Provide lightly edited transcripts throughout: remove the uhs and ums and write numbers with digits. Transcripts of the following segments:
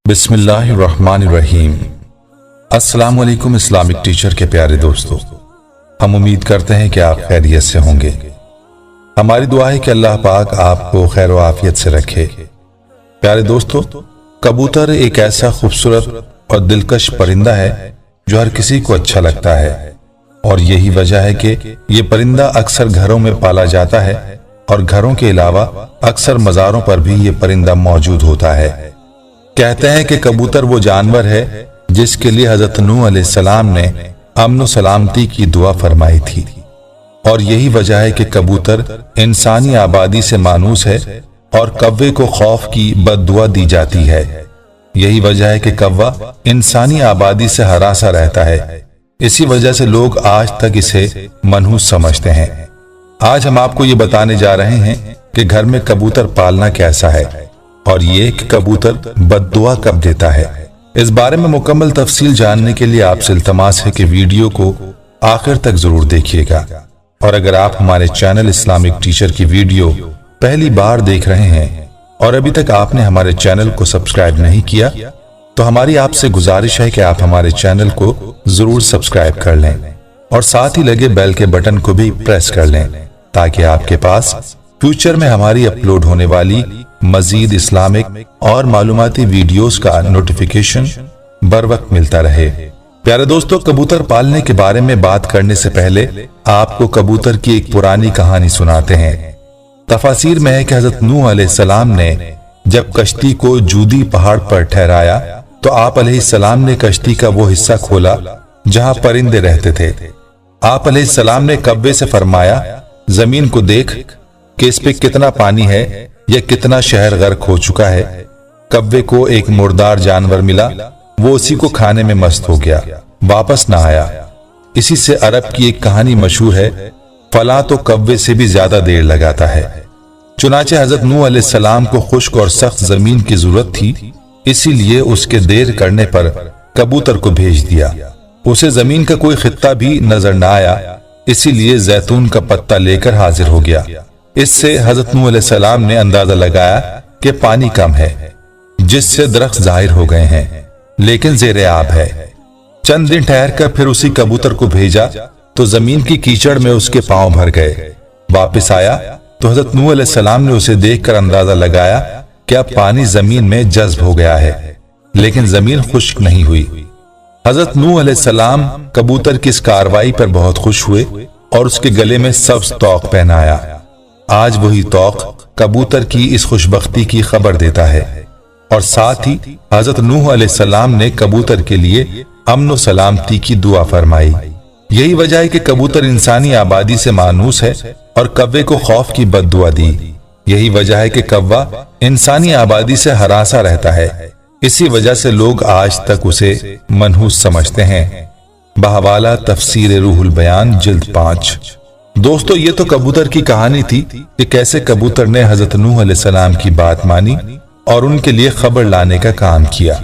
बिस्मिल्लाहिर्रहमानिर्रहीम। अस्सलाम वालेकुम इस्लामिक टीचर के प्यारे दोस्तों, हम उम्मीद करते हैं कि आप खैरियत से होंगे। हमारी दुआ है कि अल्लाह पाक आपको खैर व आफियत से रखे। प्यारे दोस्तों, कबूतर एक ऐसा खूबसूरत और दिलकश परिंदा है जो हर किसी को अच्छा लगता है, और यही वजह है कि ये परिंदा अक्सर घरों में पाला जाता है और घरों के अलावा अक्सर मज़ारों पर भी ये परिंदा मौजूद होता है। कहते हैं कि कबूतर वो जानवर है जिसके लिए हजरत नूह अलैहिस्सलाम ने अमन सलामती की दुआ फरमाई थी, और यही वजह है कि कबूतर इंसानी आबादी से मानूस है और कव्वे को खौफ की बद्दुआ दी जाती है। यही वजह है कि कव्वा इंसानी आबादी से हरासा रहता है। इसी वजह से लोग आज तक इसे मनहूस समझते हैं। आज हम आपको ये बताने जा रहे हैं कि घर में कबूतर पालना कैसा है, और ये कि कबूतर बद्दुआ कब देता है। इस बारे में मुकम्मल तफसील जानने के लिए आपसे इल्तमास है कि वीडियो को आखिर तक जरूर देखिएगा। और अगर आप हमारे चैनल इस्लामिक टीचर की वीडियो पहली बार देख रहे हैं और अभी तक आपने हमारे चैनल को सब्सक्राइब नहीं किया, तो हमारी आपसे गुजारिश है कि आप हमारे चैनल को जरूर सब्सक्राइब कर लें और साथ ही लगे बेल के बटन को भी प्रेस कर लें, ताकि आपके पास फ्यूचर में हमारी अपलोड होने वाली मजीद इस्लामिक और मालूमाती वीडियोस का नोटिफिकेशन बर वक्त मिलता रहे। प्यारे दोस्तों, कबूतर पालने के बारे में बात करने से पहले आपको कबूतर की एक पुरानी कहानी सुनाते हैं। तफासिर में है कि हजरत नूह अलैहिस्सलाम ने जब कश्ती को जूदी पहाड़ पर ठहराया तो आप अलैहिस्सलाम ने कश्ती का वो हिस्सा खोला जहां परिंदे रहते थे। आप अलैहिस्सलाम ने कव्वे से फरमाया, जमीन को देख कि इस पे कितना पानी है या कितना शहर गर्क हो चुका है। कव्वे को एक मुर्दार जानवर मिला, वो उसी को खाने में मस्त हो गया, वापस ना आया। इसी से अरब की एक कहानी मशहूर है, फला तो कव्वे से भी ज्यादा देर लगाता है। चुनाचे हजरत नूह अलैहिस्सलाम को खुश्क और सख्त जमीन की जरूरत थी, इसीलिए उसके देर करने पर कबूतर को भेज दिया। उसे जमीन का कोई खित्ता भी नजर न आया, इसीलिए जैतून का पत्ता लेकर हाजिर हो गया। इससे हजरत नूह अलैहिस्सलाम ने अंदाजा लगाया कि पानी कम है, जिससे दरख्त जाहिर हो गए हैं, लेकिन ज़ेरे आब है। चंद दिन ठहर कर फिर उसी कबूतर को भेजा तो जमीन की कीचड़ में उसके पांव भर गए। वापस आया तो हजरत नूह अलैहिस्सलाम ने उसे देखकर अंदाजा लगाया कि अब पानी जमीन में जज्ब हो गया है, लेकिन जमीन खुश्क नहीं हुई। हजरत नूह अलैहिस्सलाम कबूतर की इस कार्रवाई पर बहुत खुश हुए और उसके गले में सब्ज तौक पहनाया। आज वही तौक कबूतर की इस खुशबख्ती की खबर देता है, और साथ ही हजरत नूह अलैहिस्सलाम ने कबूतर के लिए अमन सलामती की दुआ फरमाई। यही वजह है कि कबूतर इंसानी आबादी से मानूस है और कव्वे को खौफ की बद्दुआ दी। यही वजह है कि कव्वा इंसानी आबादी से हरासा रहता है। इसी वजह से लोग आज तक उसे मनहूस समझते हैं। बहवाला तफसीर रूहुल बयान जिल्द 5। दोस्तों, ये तो कबूतर की कहानी थी कि कैसे कबूतर ने हजरत नूह अलैहिस्सलाम की बात मानी और उनके लिए खबर लाने का काम किया।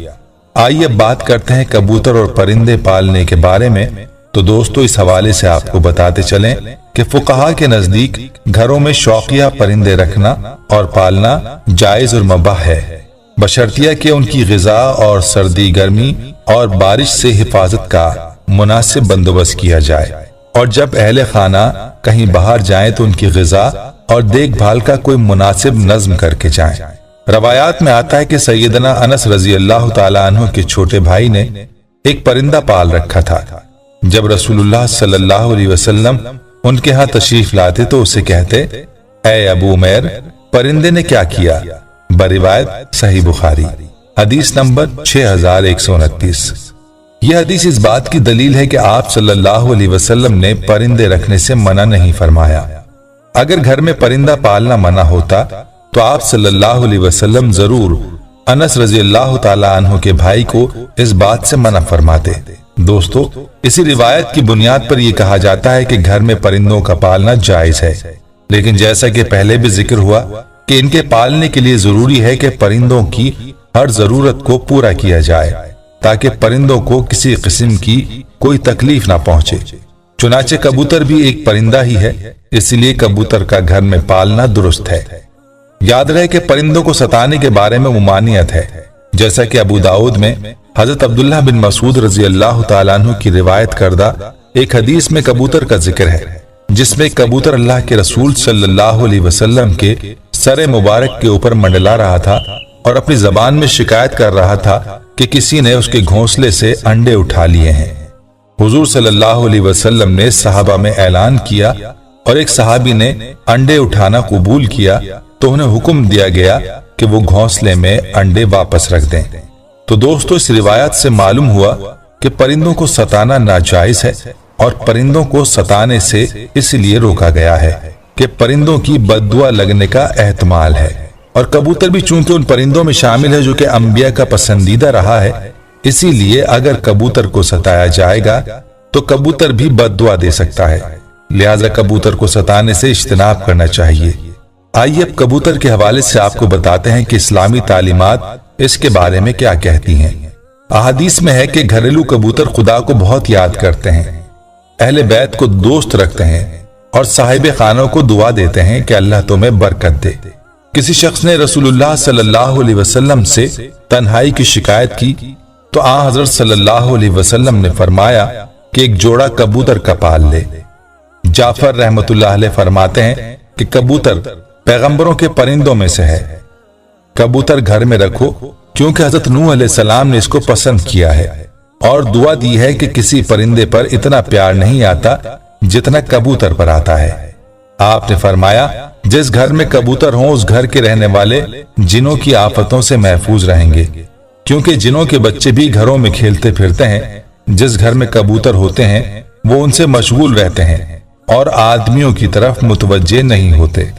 आइए अब बात करते हैं कबूतर और परिंदे पालने के बारे में। तो दोस्तों, इस हवाले से आपको बताते चलें कि फुकहा के नजदीक घरों में शौकिया परिंदे रखना और पालना जायज और मुबाह है, बशर्तिया कि उनकी ग़िज़ा और सर्दी गर्मी और बारिश से हिफाजत का मुनासिब बंदोबस्त किया जाए, और जब अहले खाना कहीं बाहर जाएं तो उनकी ग़िज़ा और देखभाल का कोई मुनासिब नज़्म करके जाएं। रवायात में आता है कि सैयदना अनस रजी अल्लाह ताला अन्हु के छोटे भाई ने एक परिंदा पाल रखा था। जब रसूलुल्लाह सल्लल्लाहु अलैहि वसल्लम उनके यहाँ तशरीफ लाते तो उसे कहते, ऐ अबू उमैर, परिंदे ने क्या किया? बरिवायत सही बुखारी, हदीस नंबर 6129। यह हदीस इस बात की दलील है कि आप सल्लल्लाहु अलैहि वसल्लम ने परिंदे रखने से मना नहीं फरमाया। अगर घर में परिंदा पालना मना होता तो आप सल्लल्लाहु अलैहि वसल्लम जरूर अनस रजी अल्लाह ताला अन्हु के भाई को इस बात से मना फरमाते। दोस्तों, इसी रिवायत की बुनियाद पर यह कहा जाता है कि घर में परिंदों का पालना जायज है, लेकिन जैसा कि पहले भी जिक्र हुआ कि इनके पालने के लिए जरूरी है कि परिंदों की हर जरूरत को पूरा किया जाए, ताकि परिंदों को किसी किस्म की कोई तकलीफ ना पहुंचे। चुनाचे कबूतर भी एक परिंदा ही है, इसलिए कबूतर का घर में पालना दुरुस्त है। याद रहे कि परिंदों को सताने के बारे में मुमानियत है, जैसा कि अबू दाऊद में हजरत अब्दुल्लाह बिन मसूद रजी अल्लाह तआला अन्हु की रिवायत करदा एक हदीस में कबूतर का जिक्र है, जिसमें कबूतर अल्लाह के रसूल सल्लल्लाहु अलैहि वसल्लम के सरे मुबारक के ऊपर मंडला रहा था और अपनी जबान में शिकायत कर रहा था कि किसी ने उसके घोंसले से अंडे उठा लिए हैं। हुजूर सल्लल्लाहु अलैहि वसल्लम ने सहाबा में ऐलान किया और एक सहाबी ने अंडे उठाना कबूल किया तो उन्हें हुक्म दिया गया कि वो घोंसले में अंडे वापस रख दें। तो दोस्तों, इस रिवायत से मालूम हुआ कि परिंदों को सताना नाजायज है और परिंदों को सताने से इसलिए रोका गया है कि परिंदों की बद्दुआ लगने का एहतमाल है। और कबूतर भी चूंकि उन परिंदों में शामिल है जो कि अंबिया का पसंदीदा रहा है, इसीलिए अगर कबूतर को सताया जाएगा तो कबूतर भी बद्दुआ दे सकता है, लिहाजा कबूतर को सताने से इज्तनाब करना चाहिए। आइए अब कबूतर के हवाले से आपको बताते हैं कि इस्लामी तालीमात इसके बारे में क्या कहती हैं। अहादीस में है कि घरेलू कबूतर खुदा को बहुत याद करते हैं, अहले बैत को दोस्त रखते हैं और साहिब खानों को दुआ देते हैं कि अल्लाह तुम्हें बरकत दे। किसी शख्स ने रसूलुल्लाह सल्लल्लाहु अलैहि वसल्लम से तन्हाई की शिकायत की तो आ हजरत सल्लल्लाहु अलैहि वसल्लम ने फरमाया कि एक जोड़ा कबूतर का पाल ले। जाफर रहमतुल्लाह अलैह फरमाते हैं कि कबूतर पैगंबरों के परिंदों में से है। कबूतर घर में रखो क्योंकि हजरत नूह अलैहिस्सलाम ने इसको पसंद किया है और दुआ दी है कि किसी परिंदे पर इतना प्यार नहीं आता जितना कबूतर पर आता है। आपने फरमाया जिस घर में कबूतर हो उस घर के रहने वाले जिनों की आफतों से महफूज रहेंगे, क्योंकि जिनों के बच्चे भी घरों में खेलते फिरते हैं। जिस घर में कबूतर होते हैं वो उनसे मशगूल रहते हैं और आदमियों की तरफ मुतवज्जे नहीं होते।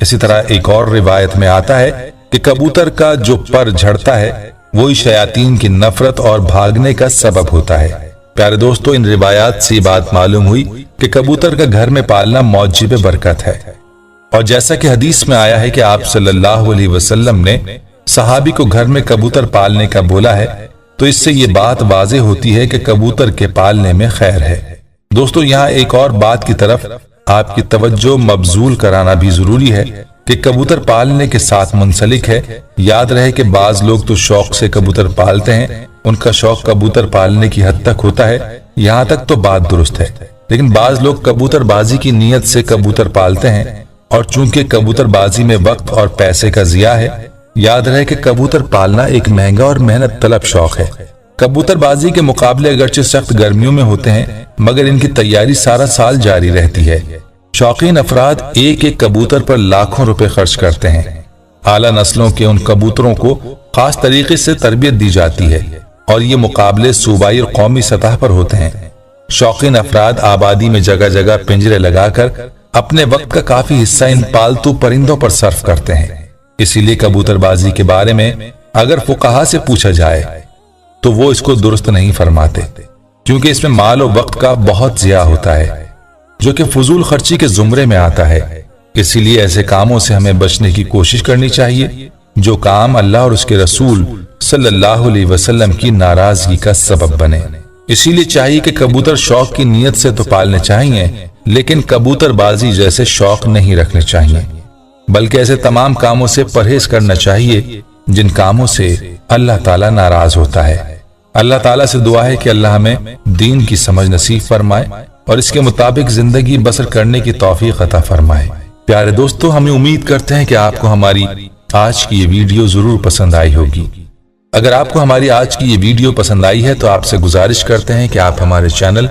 इसी तरह एक और रिवायत में आता है कि कबूतर का जो पर झड़ता है वही शयातीन की नफरत और भागने का सबब होता है। प्यारे दोस्तों, इन रिवायात से बात मालूम हुई कि कबूतर का घर में पालना मौजिब बरकत है। और जैसा कि हदीस में आया है कि आप सल्लल्लाहु अलैहि वसल्लम ने सहाबी को घर में कबूतर पालने का बोला है, तो इससे ये बात वाज़े होती है कि कबूतर के पालने में खैर है। दोस्तों, यहाँ एक और बात की तरफ आपकी तवज्जो मबजूल कराना भी जरूरी है कि कबूतर पालने के साथ मुंसलिक है। याद रहे कि बाज लोग तो शौक से कबूतर पालते हैं, उनका शौक कबूतर पालने की हद तक होता है, यहाँ तक तो बात दुरुस्त है। लेकिन बाज लोग कबूतरबाजी की नीयत से कबूतर पालते हैं और चूंकि कबूतरबाजी में वक्त और पैसे का जिया है, याद रहे कि कबूतर पालना एक महंगा और मेहनत तलब शौक है। कबूतरबाजी के मुकाबले अगरचे सख्त गर्मियों में होते हैं, मगर इनकी तैयारी सारा साल जारी रहती है। शौकीन अफराद एक एक कबूतर पर लाखों रुपए खर्च करते हैं। आला नस्लों के उन कबूतरों को खास तरीके से तरबियत दी जाती है और ये मुकाबले सूबाई और कौमी सतह पर होते हैं। शौकीन अफराद आबादी में जगह जगह पिंजरे लगाकर अपने वक्त का काफी हिस्सा इन पालतू परिंदों पर सर्फ करते हैं। इसीलिए कबूतरबाजी के बारे में अगर फुकाहा से पूछा जाए तो वो इसको दुरुस्त नहीं फरमाते, क्योंकि इसमें माल और वक्त का बहुत जिया होता है जो कि फजूल खर्ची के जुमरे में आता है। इसीलिए ऐसे कामों से हमें बचने की कोशिश करनी चाहिए जो काम अल्लाह और उसके रसूल सल्लल्लाहु अलैहि वसल्लम की नाराजगी का सबब बने। इसीलिए चाहिए कि कबूतर शौक की नीयत से तो पालने चाहिए, लेकिन कबूतरबाजी जैसे शौक नहीं रखने चाहिए, बल्कि ऐसे तमाम कामों से परहेज करना चाहिए जिन कामों से अल्लाह ताला नाराज होता है। अल्लाह ताला से दुआ है कि अल्लाह हमें दीन की समझ नसीब फरमाए और इसके मुताबिक जिंदगी बसर करने की तौफीक अता फरमाए। प्यारे दोस्तों, हमें उम्मीद करते हैं कि आपको हमारी आज की ये वीडियो जरूर पसंद आई होगी। अगर आपको हमारी आज की ये वीडियो पसंद आई है तो आपसे गुजारिश करते हैं कि आप हमारे चैनल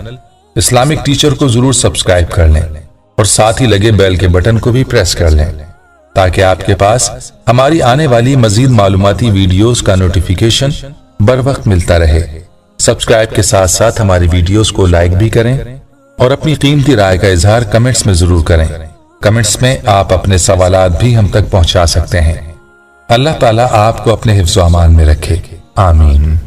इस्लामिक टीचर को जरूर सब्सक्राइब कर लें और साथ ही लगे बेल के बटन को भी प्रेस कर लें, ताकि आपके पास हमारी आने वाली मजीद मालूमाती वीडियोस का नोटिफिकेशन बर वक्त मिलता रहे। सब्सक्राइब के साथ साथ हमारी वीडियोस को लाइक भी करें और अपनी कीमती राय का इजहार कमेंट्स में जरूर करें। कमेंट्स में आप अपने सवालात भी हम तक पहुंचा सकते हैं। अल्लाह ताला आपको अपने हिफ्ज़-ओ-अमान में रखे। आमीन।